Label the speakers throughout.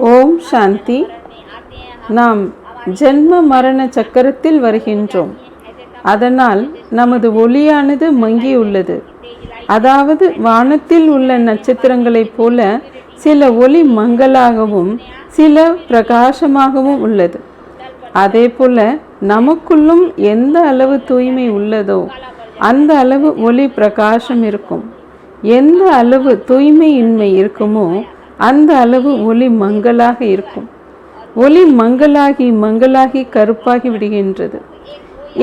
Speaker 1: ஓம் சாந்தி. நாம் ஜென்ம மரண சக்கரத்தில் வருகின்றோம். அதனால் நமது ஒளியானது மங்கியுள்ளது. அதாவது வானத்தில் உள்ள நட்சத்திரங்களைப் போல சில ஒளி மங்கலாகவும் சில பிரகாசமாகவும் உள்ளது. அதே போல நமக்குள்ளும் எந்த அளவு தூய்மை உள்ளதோ அந்த அளவு ஒளி பிரகாசம் இருக்கும். எந்த அளவு தூய்மையின்மை இருக்குமோ அந்த அளவு ஒளி மங்கலாக இருக்கும். ஒளி மங்கலாகி கருப்பாகி விடுகின்றது.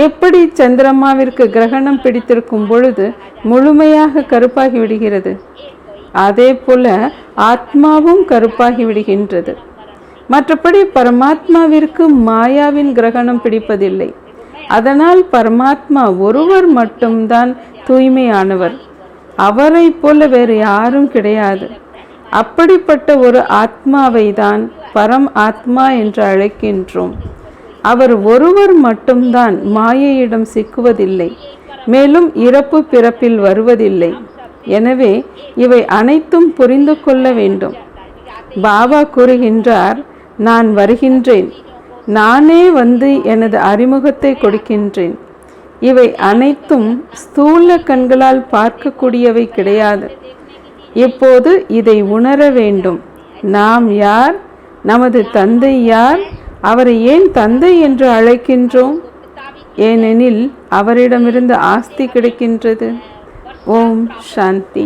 Speaker 1: எப்படி சந்திரமாவிற்கு கிரகணம் பிடித்திருக்கும் பொழுது முழுமையாக கருப்பாகி விடுகிறது, அதே போல ஆத்மாவும் கருப்பாகி விடுகின்றது. மற்றபடி பரமாத்மாவிற்கு மாயாவின் கிரகணம் பிடிப்பதில்லை. அதனால் பரமாத்மா ஒருவர் மட்டும்தான் தூய்மையானவர். அவரை போல வேறு யாரும் கிடையாது. அப்படிப்பட்ட ஒரு ஆத்மாவை தான் பரம் ஆத்மா என்று அழைக்கின்றோம். அவர் ஒருவர் மட்டும்தான் மாயையிடம் சிக்குவதில்லை, மேலும் இறப்பு பிறப்பில் வருவதில்லை. எனவே இவை அனைத்தும் புரிந்து கொள்ள வேண்டும். பாபா கூறுகின்றார், நான் வருகின்றேன், நானே வந்து எனது அறிமுகத்தை கொடுக்கின்றேன். இவை அனைத்தும் ஸ்தூல கண்களால் பார்க்கக்கூடியவை கிடையாது. இப்போது இதை உணர வேண்டும். நாம் யார், நமது தந்தை யார், அவரை ஏன் தந்தை என்று அழைக்கின்றோம்? ஏனெனில் அவரிடமிருந்து ஆஸ்தி கிடைக்கின்றது. ஓம் சாந்தி.